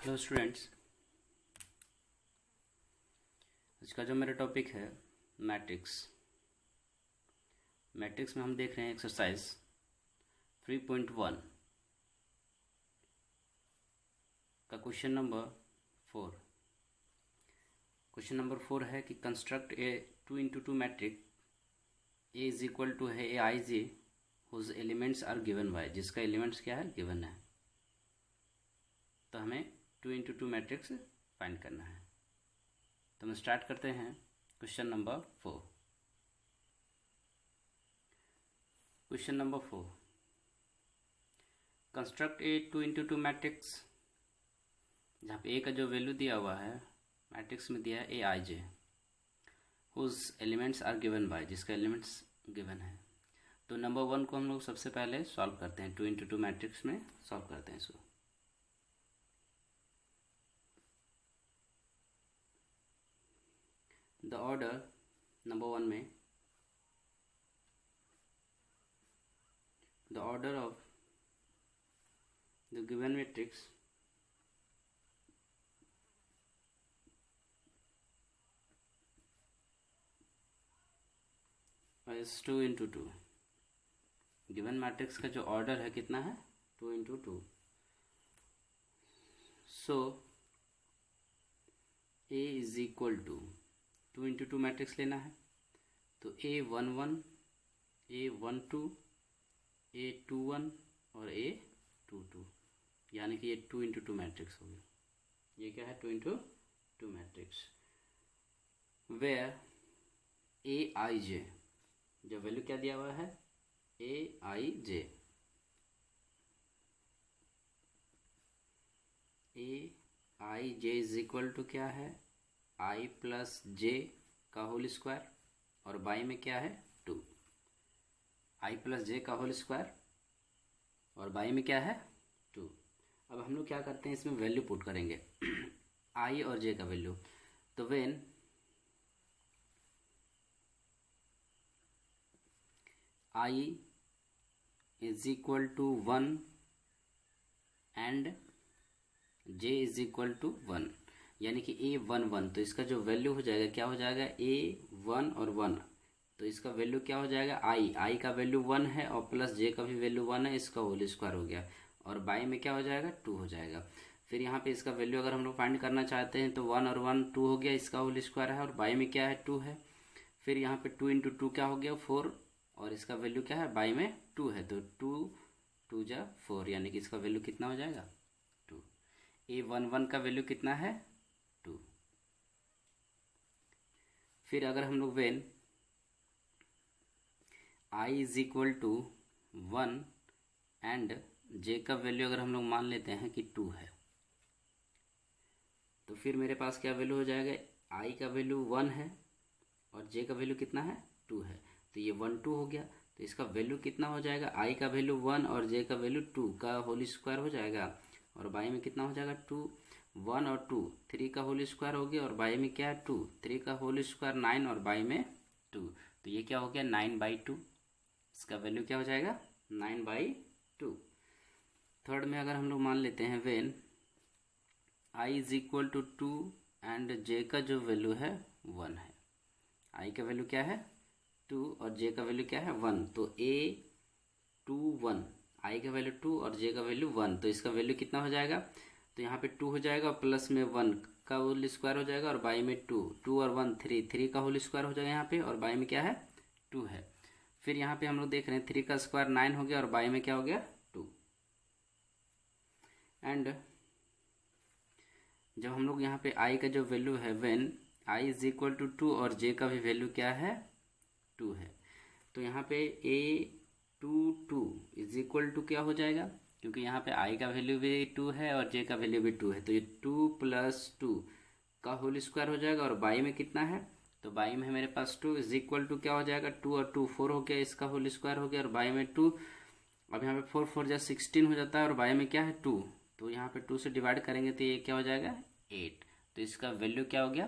Hello students. आज का जो मेरा टॉपिक है मैट्रिक्स। मैट्रिक्स में हम देख रहे हैं एक्सरसाइज 3.1 का क्वेश्चन नंबर 4। क्वेश्चन नंबर 4 है कि construct a 2x2 matrix A is equal to है A I J whose elements are given by, जिसका एलिमेंट्स क्या है, गिवन है। तो हमें 2x2 मैट्रिक्स फाइंड करना है। तो हम स्टार्ट करते हैं question number 4। Question number 4, construct a 2x2 matrix, जहाँ पे ए का जो वैल्यू दिया हुआ है मैट्रिक्स में दिया है A I J whose elements are given by, जिसका एलिमेंट्स गिवन है। तो नंबर 1 को हम लोग सबसे पहले सॉल्व करते हैं, 2x2 मैट्रिक्स में सॉल्व करते हैं इसको। द ऑर्डर नंबर 1 में the order of the given matrix is 2x2। Given matrix का जो ऑर्डर है कितना है, 2x2। So A is equal to 2x2 matrix लेना है, तो A11, A12, A21 और A22, यानी कि ये 2x2 मैट्रिक्स हो गया। ये क्या है, 2x2 matrix. Where A I जे, जो वैल्यू क्या दिया हुआ है, A I J, A I J is equal to क्या है, आई प्लस जे का होल स्क्वायर, और बाई में क्या है, 2। आई प्लस जे का होल स्क्वायर और बाई में क्या है, 2। अब हम लोग क्या करते हैं, इसमें वैल्यू पुट करेंगे आई और जे का वैल्यू। तो when i is equal to 1 and j is equal to 1, यानी कि A11, तो इसका जो वैल्यू हो जाएगा क्या हो जाएगा, A1 और 1, तो इसका वैल्यू क्या हो जाएगा, आई का वैल्यू 1 है और प्लस जे का भी वैल्यू 1 है, इसका होल स्क्वायर हो गया, और बाई में क्या हो जाएगा, 2 हो जाएगा। फिर यहाँ पे इसका वैल्यू अगर हम लोग फाइंड करना चाहते हैं तो 1 और 1 2 हो गया, इसका होल स्क्वायर है, और बाई में क्या है, 2 है। फिर यहाँ पे 2 × 2 क्या हो गया, 4, और इसका वैल्यू क्या है, बाई में 2 है, तो 2 2 जा 4, यानी कि इसका वैल्यू कितना हो जाएगा, 2। A11 का वैल्यू कितना है, 2। फिर अगर हम लोग when I is equal to 1 and J का वैल्यू अगर हम लोग मान लेते हैं कि 2 है, तो फिर मेरे पास क्या वैल्यू हो जाएगा, आई का वैल्यू 1 है और जे का वैल्यू कितना है, 2 है, तो ये 1 2 हो गया, तो इसका वैल्यू कितना हो जाएगा, आई का वैल्यू 1 और जे का वैल्यू 2 का होल स्क्वायर हो जाएगा, और बाई में कितना हो जाएगा, 2। 1 और 2 3 का होल स्क्वायर हो गया, और बाई में क्या है, 2, 3 का होल स्क्वायर 9 और बाई में 2, तो ये क्या हो गया, 9/2। इसका वैल्यू क्या हो जाएगा, 9/2। थर्ड में अगर हम लोग मान लेते हैं when I is equal to 2 and J का जो वैल्यू है 1 है, आई का वैल्यू क्या है, 2 और जे का वैल्यू क्या है, 1, तो A21, आई का वैल्यू 2 और जे का वैल्यू 1, तो इसका वैल्यू कितना हो जाएगा, तो यहाँ पे 2 हो जाएगा और प्लस में 1 का होल स्क्वायर हो जाएगा, और बाई में 2, 2 और 1 3, 3 का होल स्क्वायर हो जाएगा यहाँ पे, और बाई में क्या है, 2 है। फिर यहाँ पे हम लोग देख रहे हैं 3 का स्क्वायर 9 हो गया, और बाई में क्या हो गया, 2। एंड जब हम लोग यहाँ पे आई का जो वैल्यू है, when i is equal to 2 और जे का भी वैल्यू क्या है, 2 है, तो यहाँ पे A22 इज इक्वल टू क्या हो जाएगा, क्योंकि यहाँ पे आई का वैल्यू भी 2 है और जे का वैल्यू भी 2 है, तो ये 2 + 2 का होल स्क्वायर हो जाएगा, और बाई में कितना है, तो बाई में है मेरे पास 2 इज इक्वल टू क्या हो जाएगा, 2 और 2 4 हो गया, इसका होल स्क्वायर हो गया, और बाई में 2। अब यहाँ पे 4 4 जा 16 हो जाता है, और बाई में क्या है, 2, तो यहाँ पे 2 से डिवाइड करेंगे तो ये क्या हो जाएगा, 8, तो इसका वैल्यू क्या हो गया,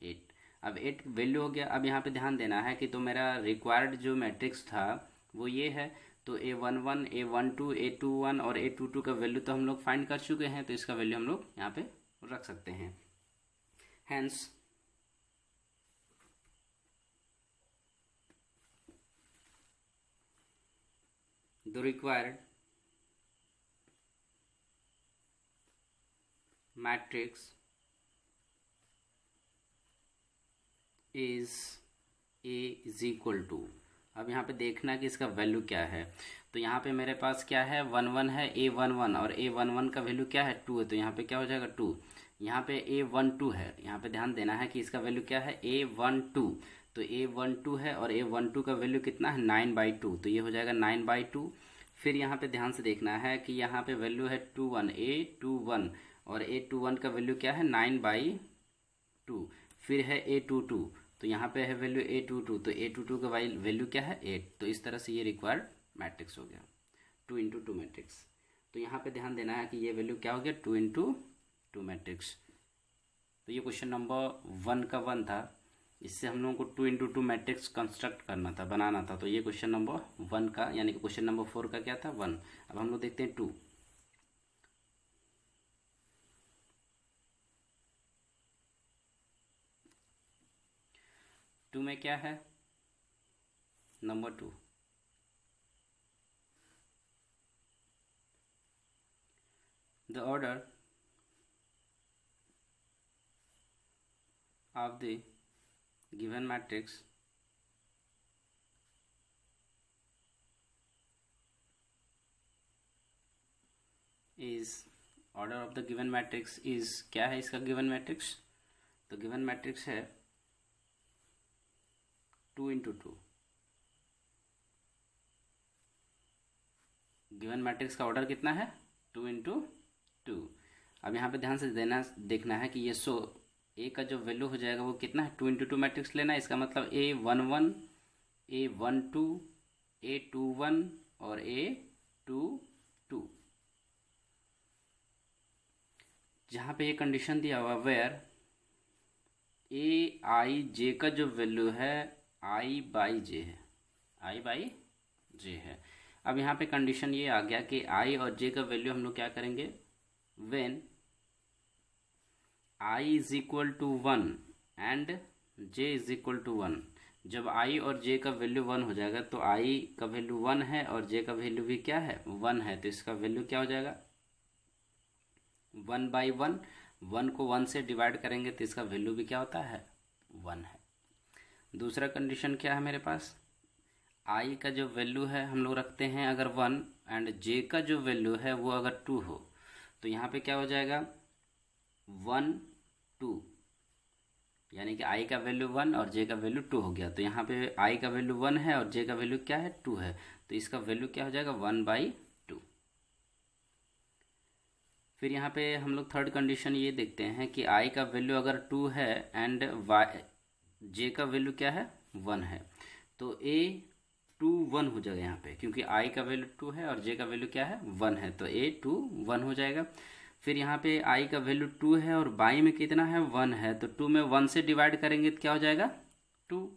8। अब 8 वैल्यू हो गया। अब यहाँ पे ध्यान देना है कि तो मेरा रिक्वायर्ड जो मैट्रिक्स था वो ये है, तो A11, A12, A21 और A22 का वैल्यू तो हम लोग फाइंड कर चुके हैं, तो इसका वैल्यू हम लोग यहाँ पे रख सकते हैं। Hence the required matrix is equal to, अब यहाँ पे देखना कि इसका वैल्यू क्या है। तो यहाँ पे मेरे पास क्या है, 1 1 है, A11 और A11 का वैल्यू क्या है 2 है, तो यहाँ पे क्या हो जाएगा 2। यहाँ पे A12 है, यहाँ पे ध्यान देना है कि इसका वैल्यू क्या है A12, तो A12 है और A12 का वैल्यू कितना है 9/2, तो ये हो जाएगा 9/2। फिर यहाँ पे ध्यान से देखना है कि यहाँ पे वैल्यू है 21, A21 और A21 का वैल्यू क्या है 9/2। फिर है A22, तो यहाँ पे है वैल्यू A22, तो A22 का वैल्यू क्या है 8। तो इस तरह से ये रिक्वायर्ड मैट्रिक्स हो गया 2x2 मैट्रिक्स। तो यहाँ पे ध्यान देना है कि ये वैल्यू क्या हो गया 2x2 मैट्रिक्स। तो ये क्वेश्चन नंबर 1 का 1 था, इससे हम लोगों को 2x2 मैट्रिक्स कंस्ट्रक्ट करना था, बनाना था। तो ये क्वेश्चन नंबर 1 का, यानी कि क्वेश्चन नंबर 4 का क्या था 1। अब हम लोग देखते हैं 2। टू में क्या है, number 2, the order of the given matrix is, order of the given matrix is, क्या है इसका गिवन मैट्रिक्स, तो गिवन मैट्रिक्स है 2x2। गिवन मैट्रिक्स का ऑर्डर कितना है 2x2। अब यहाँ पे ध्यान से देखना है कि ये ए का जो वैल्यू हो जाएगा वो कितना है 2x2 मैट्रिक्स लेना है। इसका मतलब A11, A12, A21 और A22। जहाँ पे ये कंडीशन दिया हुआ वेयर Aij का जो वैल्यू है I/J है, I/J है। अब यहाँ पे कंडीशन ये आ गया कि I और J का वैल्यू हम लोग क्या करेंगे, when I is equal to 1 and J is equal to 1। जब I और J का वैल्यू 1 हो जाएगा तो I का वैल्यू 1 है और J का वैल्यू भी क्या है 1 है, तो इसका वैल्यू क्या हो जाएगा 1/1। 1 को 1 से डिवाइड करेंगे तो इसका वैल्यू भी क्या होता है 1 है। दूसरा कंडीशन क्या है मेरे पास, I का जो वैल्यू है हम लोग रखते हैं अगर 1 एंड J का जो वैल्यू है वो अगर 2 हो, तो यहाँ पे क्या हो जाएगा 1 2, यानी कि I का वैल्यू 1 और J का वैल्यू 2 हो गया। तो यहाँ पे I का वैल्यू 1 है और J का वैल्यू क्या है 2 है, तो इसका वैल्यू क्या हो जाएगा 1/2। फिर यहाँ पे हम लोग थर्ड कंडीशन ये देखते हैं कि I का वैल्यू अगर 2 है एंड J का वैल्यू क्या है 1 है, तो A21 हो जाएगा यहाँ पे, क्योंकि I का वैल्यू 2 है और J का वैल्यू क्या है 1 है, तो A21 हो जाएगा। फिर यहाँ पे I का वैल्यू 2 है और बाई में कितना है 1 है, तो 2 में 1 से डिवाइड करेंगे तो क्या हो जाएगा 2।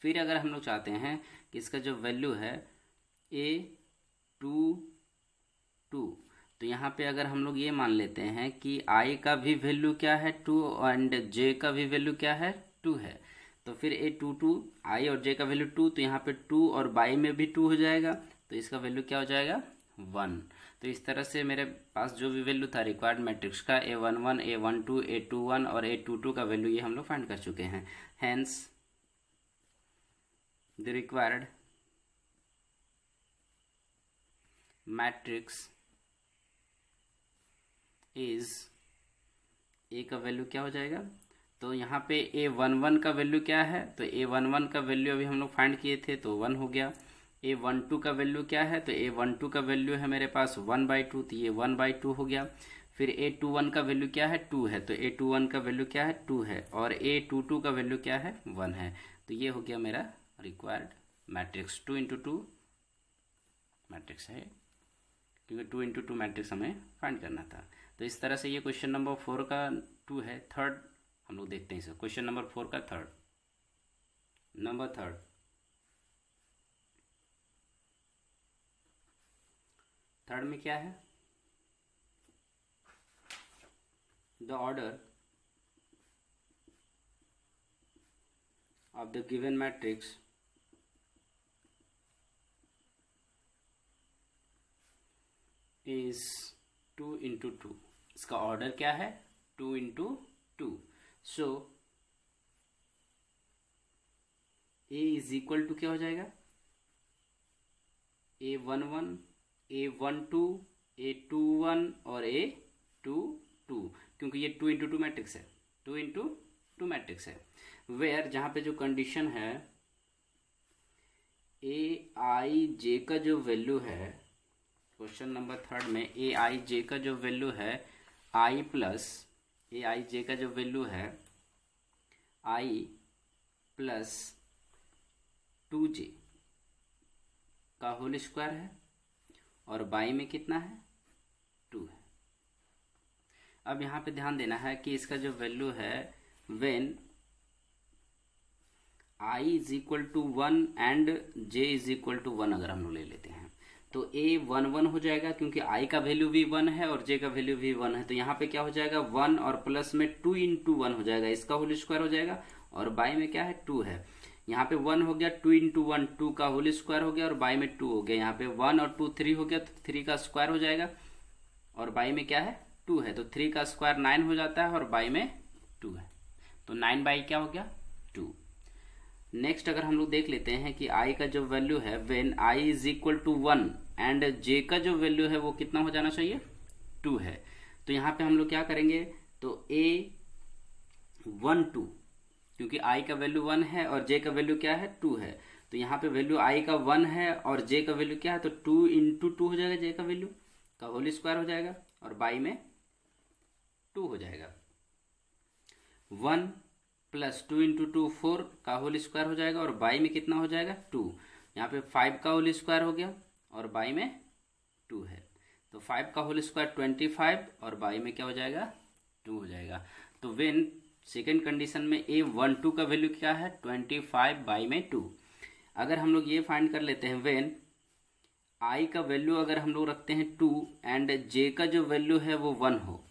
फिर अगर हम लोग चाहते हैं कि इसका जो वैल्यू है A22, तो यहाँ पे अगर हम लोग ये मान लेते हैं कि I का भी वैल्यू क्या है 2 एंड J का भी वैल्यू क्या है 2 है, तो फिर A22 I और J का वैल्यू 2, तो यहाँ पे 2 और बाई में भी 2 हो जाएगा, तो इसका वैल्यू क्या हो जाएगा 1। तो इस तरह से मेरे पास जो भी वैल्यू था रिक्वायर्ड मैट्रिक्स का A11, A12, A21 और A22 का वैल्यू ये हम लोग फाइंड कर चुके हैं। Hence the required matrix is, A का वैल्यू क्या हो जाएगा, तो यहाँ पे A11 का वैल्यू क्या है, तो A11 का वैल्यू अभी हम लोग फाइंड किए थे तो 1 हो गया। A12 का वैल्यू क्या है, तो A12 का वैल्यू है मेरे पास 1/2, तो ये 1/2 हो गया। फिर A21 का वैल्यू क्या है 2 है, तो A21 का वैल्यू क्या है 2 है, और A22 का वैल्यू क्या है 1 है। तो ये हो गया मेरा रिक्वायर्ड मैट्रिक्स 2x2 मैट्रिक्स है, क्योंकि 2x2 मैट्रिक्स हमें फाइंड करना था। तो इस तरह से ये क्वेश्चन नंबर 4 का 2 है। थर्ड हम लोग देखते हैं इसे, क्वेश्चन नंबर 4 का थर्ड, नंबर थर्ड, थर्ड में क्या है, the order of the given matrix is 2 × 2। इसका ऑर्डर क्या है, 2 × 2। सो ए इज इक्वल टू क्या हो जाएगा, A11, A12, A21 और A22, क्योंकि ये 2 × 2 मैट्रिक्स है, 2 × 2 मैट्रिक्स है। वेयर जहाँ पे जो कंडीशन है Aij का जो वैल्यू है, क्वेश्चन नंबर थर्ड में Aij का जो वैल्यू है i प्लस Aij का जो वैल्यू है i प्लस 2j का होल स्क्वायर है और बाई में कितना है, 2 है। अब यहाँ पे ध्यान देना है कि इसका जो वैल्यू है when i is equal to 1 and j is equal to 1 अगर हम लोग ले लेते हैं तो A11 हो जाएगा, क्योंकि i का वैल्यू भी 1 है और j का वैल्यू भी 1 है। तो यहाँ पे क्या हो जाएगा, 1 और प्लस में 2 × 1 हो जाएगा, इसका होल स्क्वायर हो जाएगा और बाई में क्या है, 2 है। यहाँ पे 1 हो गया, 2 × 1 2 का होल स्क्वायर हो गया और बाई में 2 हो गया। यहाँ पे 1 और 2 3 हो गया, तो 3 का स्क्वायर हो जाएगा और बाई में क्या है, 2 है। तो 3 का स्क्वायर 9 हो जाता है और बाई में 2 है, तो 9 बाई क्या हो गया, 2। नेक्स्ट अगर हम लोग देख लेते हैं कि i का जो वैल्यू है when i is equal to 1 and j का जो वैल्यू है वो कितना हो जाना चाहिए, 2 है। तो यहाँ पे हम लोग क्या करेंगे, तो A12, क्योंकि i का वैल्यू 1 है और j का वैल्यू क्या है, 2 है। तो यहाँ पे वैल्यू i का 1 है और j का वैल्यू क्या है, तो 2 × 2 हो जाएगा, j का वैल्यू का होल स्क्वायर हो जाएगा और बाई में 2 हो जाएगा। 1 प्लस 2 × 2 4 का होल स्क्वायर हो जाएगा और बाई में कितना हो जाएगा, 2। यहाँ पे 5 का होल स्क्वायर हो गया और बाई में 2 है। तो 5 का होल स्क्वायर 25 और बाई में क्या हो जाएगा, 2 हो जाएगा। तो व्हेन सेकेंड कंडीशन में A12 का वैल्यू क्या है, 25 बाई में 2। अगर हम लोग ये फाइंड कर लेते हैं व्हेन i का वैल्यू अगर हम लोग रखते हैं 2 एंड j का जो वैल्यू है वो 1 हो,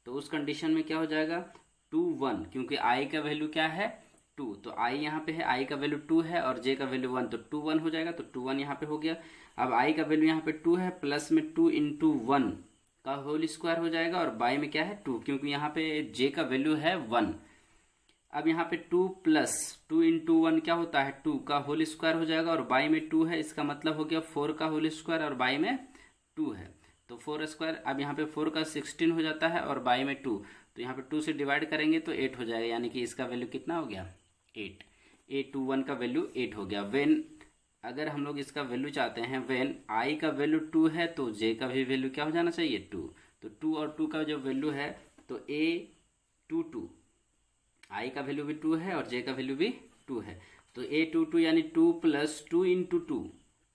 तो उस कंडीशन में क्या हो जाएगा, 2 1, क्योंकि i का वैल्यू क्या है, 2। तो i यहाँ पे है, i का वैल्यू 2 है और j का वैल्यू 1, तो 2 1 हो जाएगा। तो 2 1 यहाँ पे हो गया। अब i का वैल्यू यहाँ पे 2 है, प्लस में 2 × 1 का होल स्क्वायर हो जाएगा और बाई में क्या है, 2, क्योंकि यहाँ पे j का वैल्यू है 1। अब यहाँ पे 2 प्लस 2 × 1 क्या होता है, 2 का होल स्क्वायर हो जाएगा और बाई में 2 है, इसका मतलब हो गया 4 का होल स्क्वायर और बाई में 2 है। तो 4 स्क्वायर, अब यहाँ पे 4 का 16 हो जाता है और बाई में 2, तो यहाँ पे 2 से डिवाइड करेंगे तो 8 हो जाएगा, यानी कि इसका वैल्यू कितना हो गया, 8। A21 का वैल्यू 8 हो गया। व्हेन अगर हम लोग इसका वैल्यू चाहते हैं, व्हेन i का वैल्यू 2 है तो j का भी वैल्यू क्या हो जाना चाहिए, 2। तो 2 और 2 का जो वैल्यू है, तो A22 i का वैल्यू भी 2 है और j का वैल्यू भी 2 है। तो A22 यानी 2 प्लस 2 × 2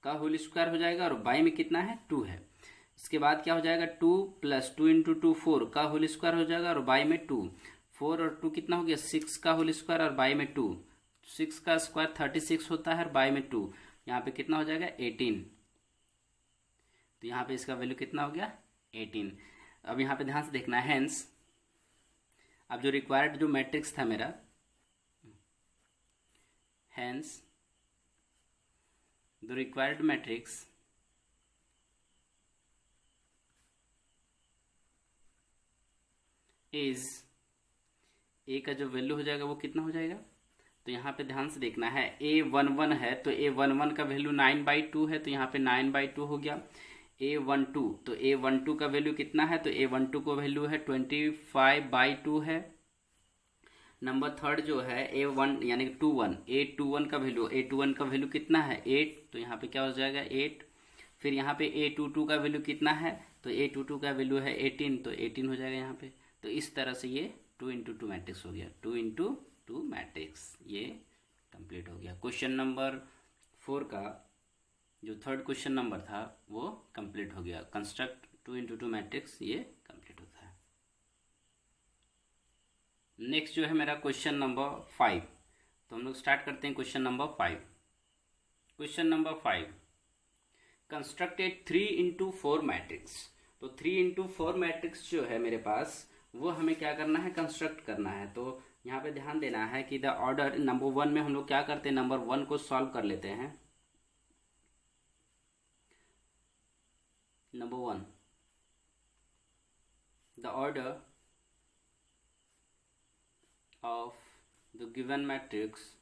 का होल स्क्वायर हो जाएगा और बाई में कितना है, 2 है। इसके बाद क्या हो जाएगा, 2 प्लस 2 × 2 4 का होल स्क्वायर हो जाएगा और बाई में 2। 4 और 2 कितना हो गया, 6 का होल स्क्वायर और बाई में 2। 6 का स्क्वायर 36 होता है और बाई में 2, यहाँ पे कितना हो जाएगा, 18। तो यहाँ पे इसका वैल्यू कितना हो गया, 18। अब यहाँ पे ध्यान से देखना है, हेंस अब जो रिक्वायर्ड जो मैट्रिक्स था मेरा, hence the required matrix is A का जो वैल्यू हो जाएगा वो कितना हो जाएगा, तो यहाँ पे ध्यान से देखना है, A11 है तो A11 का वैल्यू 9/2 है, तो यहाँ पे 9/2 हो गया। A12, तो A12 का वैल्यू कितना है, तो A12 का वैल्यू है 25/2 है। नंबर थर्ड जो है A1 यानी कि 21, A21 का वैल्यू कितना है, 8, तो यहाँ पे क्या हो जाएगा, 8। फिर यहाँ पे A22 का वैल्यू कितना है, तो A22 का वैल्यू है 18, तो 18 हो जाएगा यहाँ पे। तो इस तरह से ये 2 × 2 मैट्रिक्स हो गया, 2 × 2 मैट्रिक्स, ये कंप्लीट हो गया। क्वेश्चन नंबर 4 का जो थर्ड क्वेश्चन नंबर था वो कंप्लीट हो गया। कंस्ट्रक्ट 2 × 2 मैट्रिक्स, ये कंप्लीट होता है। नेक्स्ट जो है मेरा क्वेश्चन नंबर 5, तो हम लोग स्टार्ट करते हैं question number 5। Question number 5, construct ए 3x4 मैट्रिक्स। तो 3x4 मैट्रिक्स जो है मेरे पास वो हमें क्या करना है, कंस्ट्रक्ट करना है। तो यहाँ पे ध्यान देना है कि द ऑर्डर नंबर 1 में हम लोग क्या करते हैं, नंबर 1 को सॉल्व कर लेते हैं। Number 1, the order of the given matrix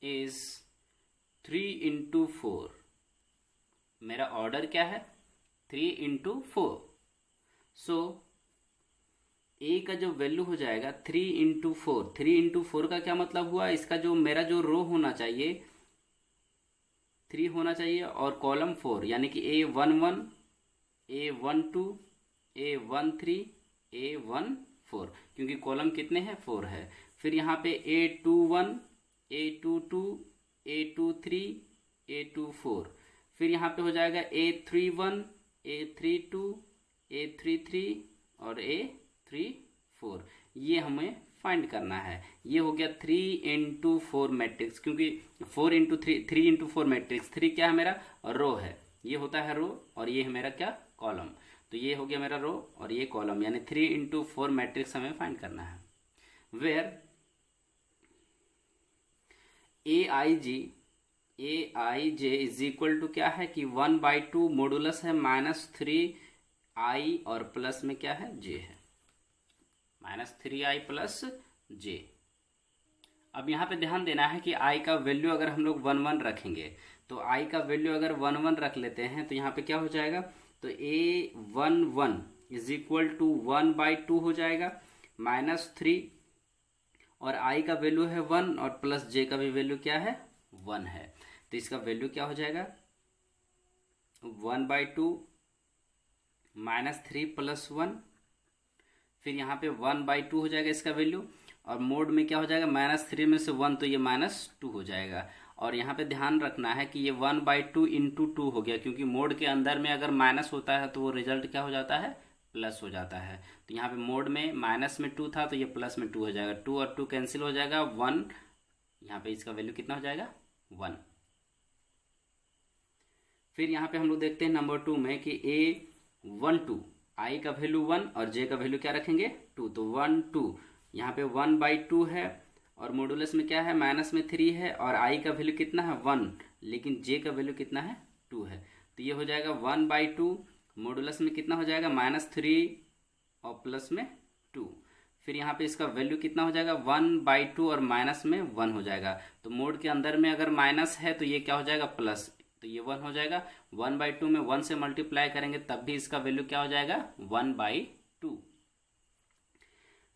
is 3x4। मेरा ऑर्डर क्या है, 3x4। सो ए का जो वैल्यू हो जाएगा 3x4। 3x4 का क्या मतलब हुआ, इसका जो मेरा जो रो होना चाहिए 3 होना चाहिए और कॉलम 4, यानी कि A11, A12, A13, A14, क्योंकि कॉलम कितने हैं, 4 है। फिर यहाँ पे A21, A22, A23, A24। फिर यहाँ पे हो जाएगा A31, A32, A33 और A34। ये हमें फाइंड करना है। ये हो गया 3x4 मैट्रिक्स, क्योंकि 3x4 मैट्रिक्स। 3 क्या है, मेरा रो है, ये होता है रो, और ये है मेरा क्या, कॉलम। तो ये हो गया मेरा रो और ये कॉलम, यानी 3x4 मैट्रिक्स हमें फाइंड करना है। Where Aij is equal to क्या है कि 1/2 मॉडुलस है -3i और प्लस में क्या है, j है, -3i प्लस j। अब यहाँ पे ध्यान देना है कि i का वैल्यू अगर हम लोग 1 1 रखेंगे, तो i का वैल्यू अगर 1 1 रख लेते हैं तो यहाँ पे क्या हो जाएगा, तो A11 इज इक्वल टू 1/2 हो जाएगा -3, और i का वैल्यू है 1 और प्लस j का भी वैल्यू क्या है, 1 है। तो इसका वैल्यू क्या हो जाएगा, 1/2 -3 प्लस 1। फिर यहाँ पे 1/2 हो जाएगा इसका वैल्यू, और मोड में क्या हो जाएगा, -3 में से 1, तो ये -2 हो जाएगा। और यहाँ पे ध्यान रखना है कि ये 1/2 इंटू 2 हो गया, क्योंकि मोड के अंदर में अगर माइनस होता है तो वो रिजल्ट क्या हो जाता है, प्लस हो जाता है। तो यहाँ पे मोड में माइनस में 2 था तो ये प्लस में 2 हो जाएगा, 2 और 2 कैंसिल हो जाएगा, 1। यहाँ पे इसका वैल्यू कितना हो जाएगा, 1। फिर यहाँ पे हम लोग देखते हैं नंबर 2 में कि A12 i का वैल्यू 1 और j का वैल्यू क्या रखेंगे, 2। तो 1 2 यहाँ पे 1/2 है, और मॉडुलस में क्या है, माइनस में 3 है, और i का वैल्यू कितना है, 1, लेकिन j का वैल्यू कितना है, 2 है। तो ये हो जाएगा 1/2, मॉडुलस में कितना हो जाएगा, -3 और प्लस में 2। फिर यहाँ पे इसका वैल्यू कितना हो जाएगा, 1/2 और माइनस में 1 हो जाएगा। तो मोड के अंदर में अगर माइनस है तो ये क्या हो जाएगा, प्लस, तो ये 1 हो जाएगा। 1/2 में 1 से मल्टीप्लाई करेंगे तब भी इसका वैल्यू क्या हो जाएगा, 1/2।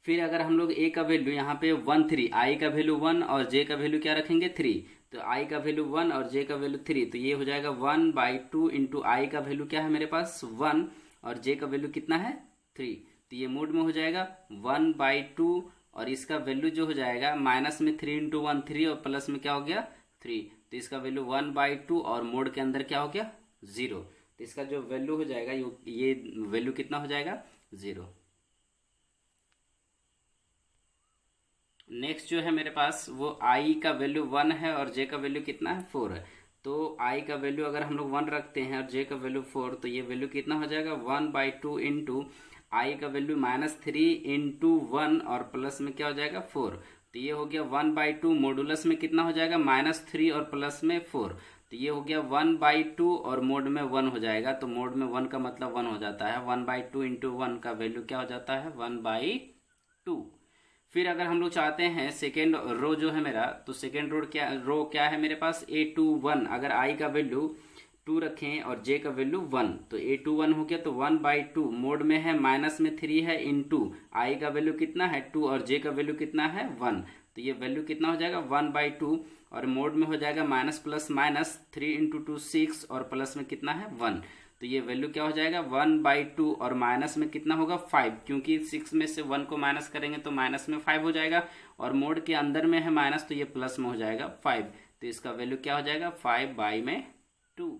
फिर अगर हम लोग a का वैल्यू यहाँ पे 1 3, i का वैल्यू 1 और j का वैल्यू क्या रखेंगे, 3। तो i का वैल्यू 1 और j का वैल्यू 3, तो ये हो जाएगा 1/2 इंटू i का वैल्यू क्या है मेरे पास, 1, और j का वैल्यू कितना है, 3। तो ये मोड में हो जाएगा 1/2, और इसका वैल्यू जो हो जाएगा माइनस में 3 इंटू 1 3, और प्लस में क्या हो गया, 3। तो इसका वैल्यू 1/2, और मोड के अंदर क्या हो गया, 0। तो इसका जो वैल्यू हो जाएगा, ये वैल्यू कितना हो जाएगा, 0। नेक्स्ट जो है मेरे पास वो i का वैल्यू 1 है और j का वैल्यू कितना है, 4 है। तो i का वैल्यू अगर हम लोग 1 रखते हैं और j का वैल्यू 4, तो ये वैल्यू कितना हो जाएगा, 1/2 इंटू i का वैल्यू -3 इंटू 1 और प्लस में क्या हो जाएगा, 4। तो ये हो गया 1/2, मॉडुलस में कितना हो जाएगा, -3 और प्लस में 4। तो ये हो गया 1/2 और मोड में 1 हो जाएगा। तो मोड में 1 का मतलब 1 हो जाता है, 1/2 इंटू 1 का वैल्यू क्या हो जाता है, 1/2। फिर अगर हम लोग चाहते हैं सेकेंड रो जो है मेरा, तो सेकेंड रो क्या है मेरे पास, A21। अगर i का वैल्यू 2 रखें और j का वैल्यू 1, तो A21 हो गया, तो 1/2 मोड में है, माइनस में 3 है, इंटू i का वैल्यू कितना है, 2, और j का वैल्यू कितना है, 1। तो ये वैल्यू कितना हो जाएगा, 1/2, और मोड में हो जाएगा माइनस प्लस माइनस, 3 इंटू 2 6, और प्लस में कितना है, 1। तो ये वैल्यू क्या हो जाएगा, 1/2, और माइनस में कितना होगा, 5, क्योंकि 6 में से 1 को माइनस करेंगे तो माइनस में 5 हो जाएगा, और मोड के अंदर में है माइनस, तो ये प्लस में हो जाएगा 5। तो इसका वैल्यू क्या हो जाएगा, 5/2।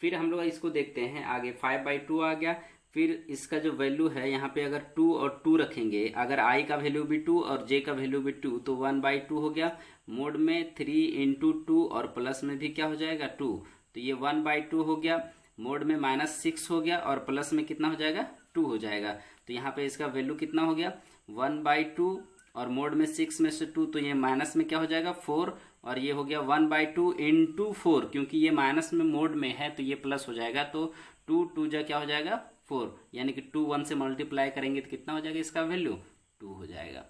फिर हम लोग इसको देखते हैं आगे, 5/2 आ गया। फिर इसका जो वैल्यू है यहाँ पे अगर 2 और 2 रखेंगे, अगर i का वैल्यू भी 2 और j का वैल्यू भी 2, तो 1/2 हो गया। मोड में 3 इंटू 2 और प्लस में भी क्या हो जाएगा 2, तो ये 1/2 हो गया। मोड में -6 हो गया और प्लस में कितना हो जाएगा 2 हो जाएगा। तो यहाँ पे इसका वैल्यू कितना हो गया 1/2 और मोड में 6 में से 2, तो ये माइनस में क्या हो जाएगा 4 और ये हो गया 1/2 इंटू 4, क्योंकि ये माइनस में मोड में है तो ये प्लस हो जाएगा। तो 2 जा क्या हो जाएगा 4, यानी कि 2 1 से मल्टीप्लाई करेंगे तो कितना हो जाएगा इसका वैल्यू 2 हो जाएगा।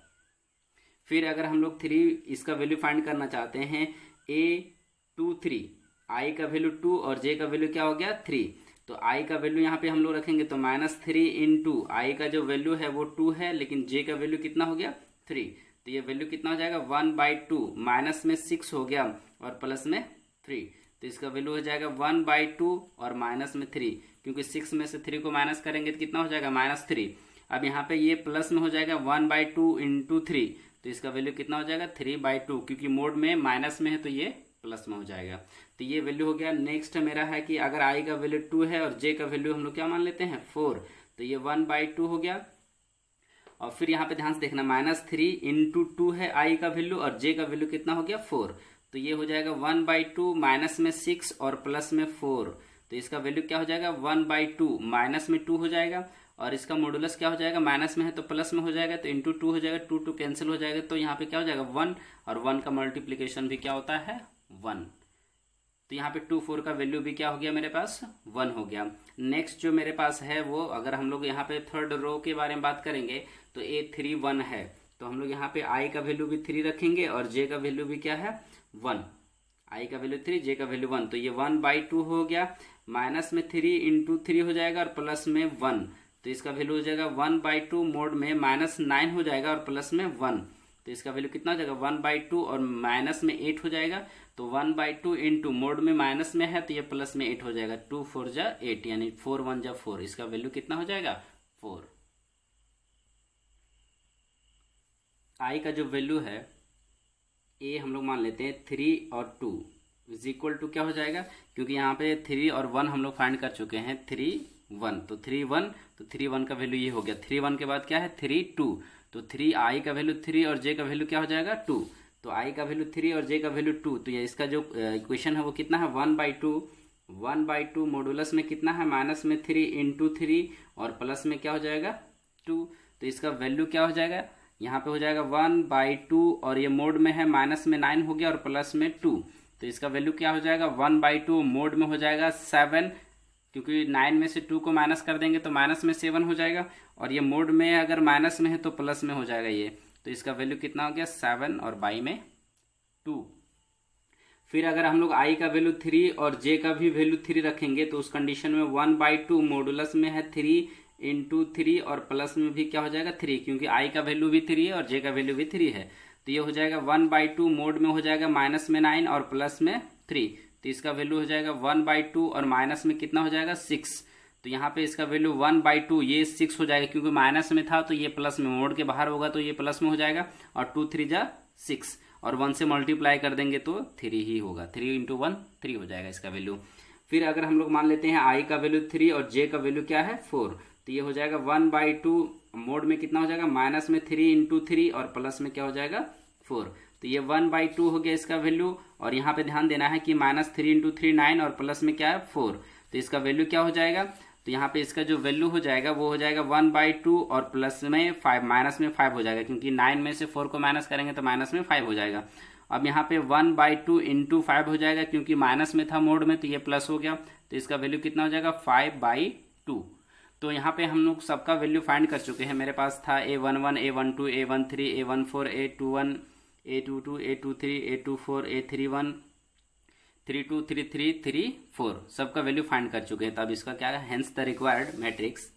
फिर अगर हम लोग 3 इसका वैल्यू फाइंड करना चाहते हैं, a2 3, i का वैल्यू 2 और j का वैल्यू क्या हो गया 3, तो i का वैल्यू यहाँ पे हम लोग रखेंगे तो -3 इंटू i का जो वैल्यू है वो 2 है, लेकिन j का वैल्यू कितना हो गया 3, तो ये वैल्यू कितना हो जाएगा 1/2, माइनस में 6 हो गया और प्लस में 3, तो इसका वैल्यू हो जाएगा 1/2 और माइनस में 3, क्योंकि 6 में से 3 को माइनस करेंगे तो कितना हो जाएगा -3। अब यहाँ पे ये प्लस में हो जाएगा 1/2 इंटू 3, तो इसका वैल्यू कितना हो जाएगा 3/2, क्योंकि मोड में माइनस में है तो ये प्लस में हो जाएगा। तो ये वैल्यू हो गया। नेक्स्ट मेरा है कि अगर i का वैल्यू 2 है और j का वैल्यू हम लोग क्या मान लेते हैं 4, तो ये 1/2 हो गया। और फिर यहाँ पे ध्यान से देखना -3 इंटू 2 है i का वैल्यू और j का वैल्यू कितना हो गया 4, तो ये हो जाएगा 1/2 माइनस में 6 और प्लस में 4, तो इसका वैल्यू क्या हो जाएगा 1/2 माइनस में 2 हो जाएगा और इसका मॉडुलस क्या हो जाएगा माइनस में है तो प्लस में हो जाएगा, तो इंटू 2 हो जाएगा, 2 कैंसिल हो जाएगा, तो यहाँ पे क्या हो जाएगा 1 और 1 का मल्टीप्लीकेशन भी क्या होता है 1, तो यहाँ पे 2 4 का वैल्यू भी क्या हो गया मेरे पास 1 हो गया। नेक्स्ट जो मेरे पास है वो, अगर हम लोग यहाँ पे थर्ड रो के बारे में बात करेंगे तो a3 1 है, तो हम लोग यहाँ पे i का वैल्यू भी 3 रखेंगे और j का वैल्यू भी क्या है 1, i का वैल्यू 3 j का वैल्यू 1, तो ये 1/2 हो गया। माइनस में 3 इंटू 3 हो जाएगा और प्लस में 1, तो इसका वैल्यू हो जाएगा 1/2, मोड में -9 हो जाएगा और प्लस में 1, तो इसका वैल्यू कितना हो जाएगा 1/2 और माइनस में 8 हो जाएगा, तो 1/2 इंटू मोड में माइनस में है तो ये प्लस में 8 हो जाएगा, 2 4 जा 8, यानी 4 1 जा 4, इसका वैल्यू कितना हो जाएगा 4। i का जो वैल्यू है a हम लोग मान लेते हैं 3 और 2 इज इक्वल टू क्या हो जाएगा, क्योंकि यहाँ पे 3 और 1 हम लोग फाइंड कर चुके हैं, 3 1, तो 3 1, तो 3 1 का वैल्यू ये हो गया। 3 1 के बाद क्या है 3 2, तो 3 i का वैल्यू 3 और j का वैल्यू क्या हो जाएगा 2, तो i का वैल्यू 3 और j का वैल्यू 2, तो ये इसका जो इक्वेशन है वो कितना है 1/2 मॉडुलस में कितना है माइनस में 3 इंटू 3 और प्लस में क्या हो जाएगा 2, तो इसका वैल्यू क्या हो जाएगा यहाँ पे हो जाएगा 1/2 और ये मोड में है माइनस में 9 हो गया और प्लस में 2, तो इसका वैल्यू क्या हो जाएगा 1/2, मोड में हो जाएगा 7, क्योंकि 9 में से 2 को माइनस कर देंगे तो माइनस में 7 हो जाएगा, और ये मोड में अगर माइनस में है तो प्लस में हो जाएगा ये, तो इसका वैल्यू कितना हो गया 7 और बाई में 2। फिर अगर हम लोग i का वैल्यू 3 और j का भी वैल्यू 3 रखेंगे तो उस कंडीशन में 1/2 मॉडुलस में है 3 इंटू 3 और प्लस में भी क्या हो जाएगा 3, क्योंकि i का वैल्यू भी 3 है और j का वैल्यू भी 3 है, तो ये हो जाएगा 1/2, मोड में हो जाएगा माइनस में 9 और प्लस में 3, तो इसका वैल्यू हो जाएगा 1/2 और माइनस में कितना हो जाएगा 6, तो यहाँ पे इसका वैल्यू 1/2 ये 6 हो जाएगा, क्योंकि माइनस में था तो ये प्लस में, मोड के बाहर होगा तो ये प्लस में हो जाएगा, और 2 3 जा 6 और 1 से मल्टीप्लाई कर देंगे तो 3 ही होगा, 3 इंटू 1 3 हो जाएगा इसका वैल्यू। फिर अगर हम लोग मान लेते हैं i का वैल्यू 3 और j का वैल्यू क्या है 4, तो ये हो जाएगा 1/2, मोड में कितना हो जाएगा माइनस में 3 इंटू 3 और प्लस में क्या हो जाएगा 4, तो ये 1/2 हो गया इसका वैल्यू। और यहाँ पे ध्यान देना है कि -3 इंटू 3 9 और प्लस में क्या है 4, तो इसका वैल्यू क्या हो जाएगा, तो यहाँ पे इसका जो वैल्यू हो जाएगा वो हो जाएगा 1/2 और प्लस में 5, माइनस में 5 हो जाएगा, क्योंकि 9 में से 4 को माइनस करेंगे तो माइनस में 5 हो जाएगा। अब यहाँ पे 1/2 इंटू 5 हो जाएगा, क्योंकि माइनस में था मोड में तो ये प्लस हो गया, तो इसका वैल्यू कितना हो जाएगा 5/2। तो यहाँ पे हम लोग सबका वैल्यू फाइंड कर चुके हैं। मेरे पास था a11 a12 a13 a14 a21 a22 a23 a24 a31 32 33 34 सबका वैल्यू फाइंड कर चुके हैं। तो अब इसका क्या है, हेंस द रिक्वायर्ड मैट्रिक्स,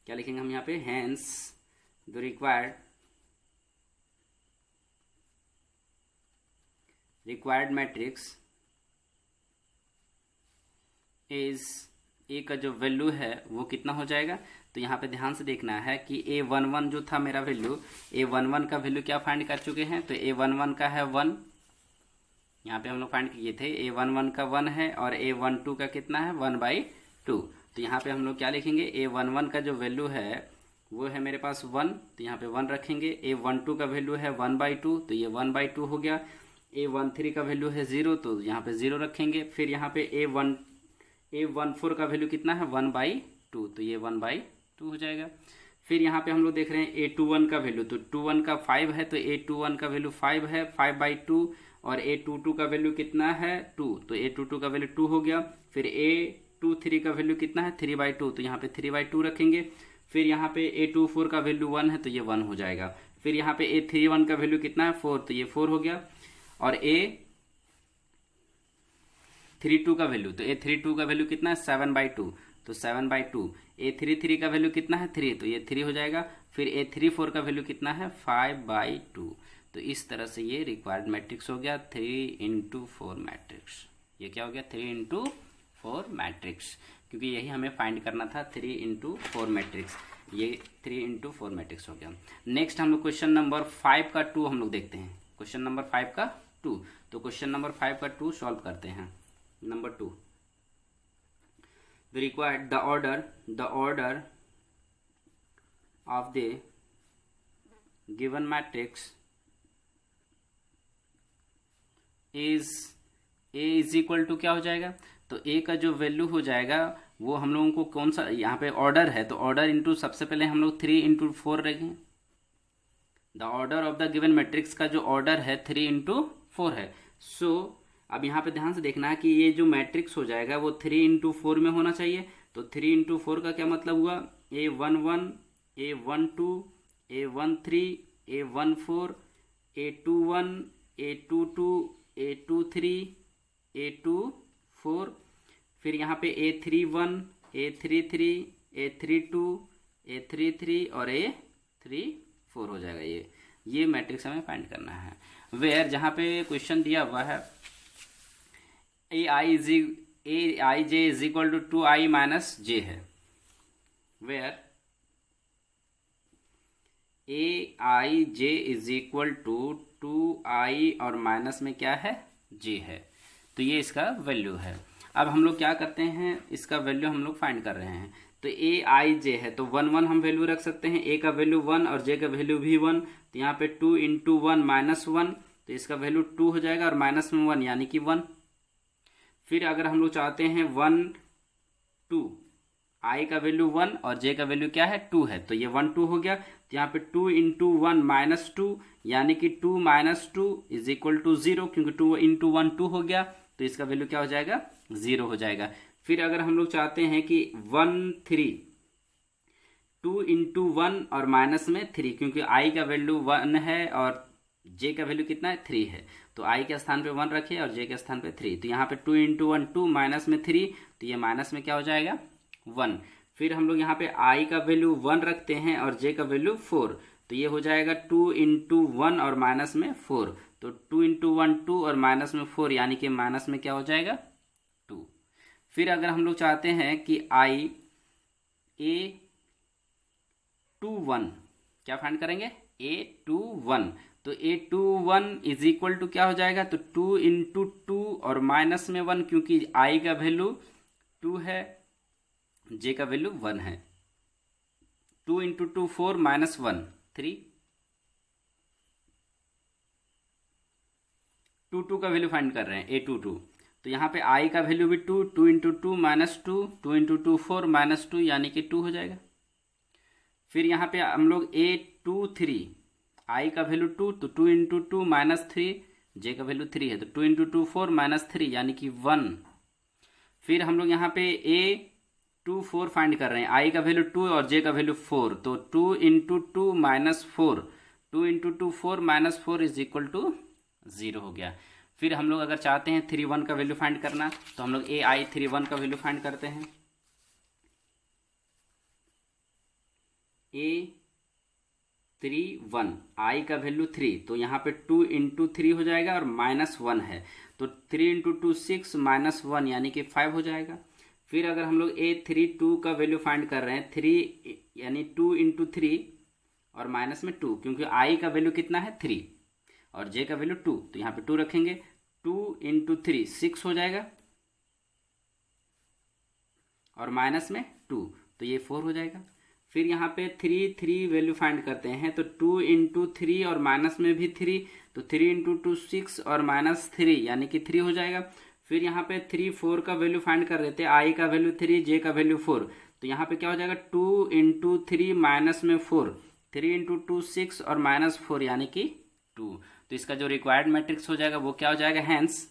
क्या लिखेंगे हम यहाँ पे, hence the required matrix is A का जो वैल्यू है वो कितना हो जाएगा। तो यहाँ पे ध्यान से देखना है कि a11 जो था मेरा वैल्यू, a11 का वैल्यू क्या फाइंड कर चुके हैं, तो a11 का है 1, यहाँ पे हम लोग फाइंड किए थे, a11 का 1 है और a12 का कितना है 1/2 2। तो यहाँ पे हम लोग क्या लिखेंगे, A11 का जो वैल्यू है वो है मेरे पास 1, तो यहाँ पे 1 रखेंगे। A12 का वैल्यू है 1/2, तो ये 1/2 हो गया। A13 का वैल्यू है 0, तो यहाँ पे 0 रखेंगे। फिर यहाँ पे A14 का वैल्यू कितना है 1/2, तो ये 1/2 हो जाएगा। फिर यहाँ पे हम लोग देख रहे हैं A21 का वैल्यू, तो 21 का 5 है, तो A21 का वैल्यू 5 है, 5/2। और A22 का वैल्यू कितना है 2, तो A22 का वैल्यू 2 हो गया। फिर A23 का वैल्यू कितना है 3/2, तो यहाँ पे 3/2 रखेंगे। फिर यहाँ पे A24 का वैल्यू 1 है, तो ये 1 हो जाएगा। फिर यहाँ पे A31 का वैल्यू कितना है 4, तो ये 4 हो गया। और A32 का वैल्यू, तो A32 का वैल्यू कितना है 7/2, तो 7/2। A33 का वैल्यू कितना है 3, तो ये 3 हो जाएगा। फिर A34 का वैल्यू कितना है 5/2। तो इस तरह से ये रिक्वायर्ड मैट्रिक्स हो गया 3x4 मैट्रिक्स। ये क्या हो गया 3x4 मैट्रिक्स, क्योंकि यही हमें फाइंड करना था 3x4 मैट्रिक्स। ये 3x4 मैट्रिक्स हो गया। नेक्स्ट हम लोग क्वेश्चन नंबर 5 का 2 हम लोग देखते हैं। क्वेश्चन नंबर 5 का 2, तो क्वेश्चन नंबर 5 का 2 सॉल्व करते हैं। Number 2, the required the order of the given matrix is a is equal to क्या हो जाएगा, तो a का जो वैल्यू हो जाएगा वो हम लोगों को कौन सा, यहाँ पे ऑर्डर है, तो ऑर्डर इंटू सबसे पहले हम लोग 3x4 रखें। The order of the given matrix का जो ऑर्डर है 3x4 है। सो अब यहाँ पे ध्यान से देखना है कि ये जो मैट्रिक्स हो जाएगा वो 3x4 में होना चाहिए। तो 3x4 का क्या मतलब हुआ, A11, A12, A13, A14, A21, A22, A23, A24। फिर यहाँ पे A31, A33, A32, A33 और A34 हो जाएगा। ये मैट्रिक्स हमें फाइंड करना है। वेयर जहाँ पे क्वेश्चन दिया हुआ है Aij is equal to 2i minus j है। Where Aij is equal to 2i और माइनस में क्या है j है, तो ये इसका वैल्यू है। अब हम लोग क्या करते हैं, इसका वैल्यू हम लोग फाइंड कर रहे हैं। तो Aij है तो 1 1 हम वैल्यू रख सकते हैं। A का वैल्यू 1 और j का वैल्यू भी 1, तो यहाँ पे 2 × 1 -1, तो इसका वैल्यू 2 हो जाएगा और माइनस में 1 यानी कि 1। फिर अगर हम लोग चाहते हैं 1 2, I का वैल्यू 1 और j का वैल्यू क्या है 2 है, तो ये 1 2 हो गया। तो यहाँ पे 2 × 1 -2 यानी कि 2 - 2 इज इक्वल टू 0, क्योंकि 2 × 1 2 हो गया, तो इसका वैल्यू क्या हो जाएगा 0 हो जाएगा। फिर अगर हम लोग चाहते हैं कि 1 3, 2 × 1 और माइनस में 3, क्योंकि I का वैल्यू 1 है और j का वैल्यू कितना है 3 है, तो I के स्थान पे 1 रखे और j के स्थान पे 3। तो यहाँ पे 2 × 1 2 माइनस में 3, तो ये माइनस में क्या हो जाएगा 1। फिर हम लोग यहाँ पे I का वैल्यू 1 रखते हैं और j का वैल्यू 4, तो ये हो जाएगा 2 × 1 और माइनस में 4, तो 2 × 1 2 और माइनस में 4 यानी कि माइनस में क्या हो जाएगा 2। फिर अगर हम लोग चाहते हैं कि A21 क्या फाइंड करेंगे A21, तो A21 इज इक्वल टू क्या हो जाएगा, तो 2 × 2 और माइनस में 1, क्योंकि I का वैल्यू 2 है, j का वैल्यू 1 है। 2 × 2 4 -1 3, 2 2 का वैल्यू फाइंड कर रहे हैं A22, तो यहाँ पे I का वैल्यू भी 2, 2 × 2 -2, 2 × 2 4 -2 यानी कि 2 हो जाएगा। फिर यहाँ पे हम लोग A23, I का वैल्यू 2, तो 2 × 2 -3, j का वैल्यू 3 है, तो 2 × 2 4 -3 यानी कि 1। फिर हम लोग यहाँ पे A24 फाइंड कर रहे हैं। I का वैल्यू 2 और j का वैल्यू 4, तो 2 × 2 -4, 2 × 2 4 -4 इज इक्वल टू 0 हो गया। फिर हम लोग अगर चाहते हैं 31 का वैल्यू फाइंड करना, तो हम लोग AI31 का वैल्यू फाइंड करते हैं। A31 I का वैल्यू 3, तो यहाँ पे 2 × 3 हो जाएगा और -1 है, तो 3 × 2 6 -1 यानी कि 5 हो जाएगा। फिर अगर हम लोग A32 का वैल्यू फाइंड कर रहे हैं, 3 यानी 2 × 3 और माइनस में 2, क्योंकि I का वैल्यू कितना है 3 और j का वैल्यू 2, तो यहाँ पे 2 रखेंगे। 2 × 3 6 हो जाएगा और माइनस में 2, तो ये 4 हो जाएगा। फिर यहाँ पे 3 वैल्यू फाइंड करते हैं, तो 2 इंटू 3 और माइनस में भी 3, तो 3 इंटू 2 6 और माइनस 3 यानी कि 3 हो जाएगा। फिर यहाँ पे 3 4 का वैल्यू फाइंड कर रहे थे, आई का वैल्यू 3, जे का वैल्यू 4, तो यहाँ पे क्या हो जाएगा 2 इंटू 3 माइनस में 4, 3 इंटू 2 6 और माइनस 4 यानी कि 2। तो इसका जो रिक्वायर्ड मैट्रिक्स हो जाएगा वो क्या हो जाएगा, hence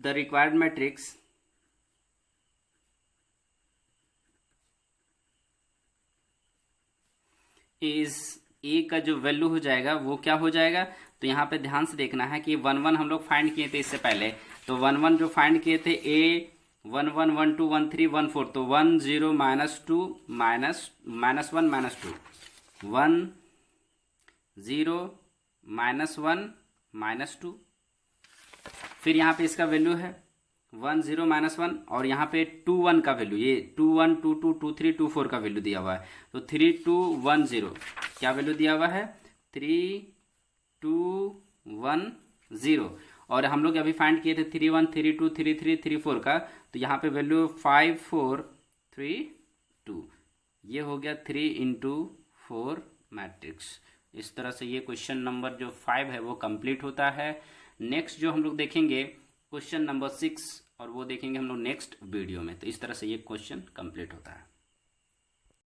the required matrix is A का जो वैल्यू हो जाएगा वो क्या हो जाएगा। तो यहाँ पे ध्यान से देखना है कि 1 1 हम लोग फाइंड किए थे इससे पहले, तो 1 1 जो फाइंड किए थे ए 1 1 1 2 1 3 1 4, तो 1 0 minus 2 minus 1 minus 2, 1 0 minus 1 minus 2। फिर यहाँ पे इसका वैल्यू है 1 0 माइनस 1 और यहाँ पे 2 1 का वैल्यू, ये 2 1 2 2 2 3 2 4 का वैल्यू दिया हुआ है, तो 3 2 1 0 क्या वैल्यू दिया हुआ है 3 2 1 0। और हम लोग अभी फाइंड किए थे 3 1 3 2 3 3 3 4 का, तो यहाँ पे वैल्यू 5 4 3 2, ये हो गया 3 इंटू 4 मैट्रिक्स। इस तरह से ये क्वेश्चन नंबर जो 5 है वो कंप्लीट होता है। नेक्स्ट जो हम लोग देखेंगे क्वेश्चन नंबर 6, और वो देखेंगे हम लोग नेक्स्ट वीडियो में। तो इस तरह से ये क्वेश्चन कंप्लीट होता है।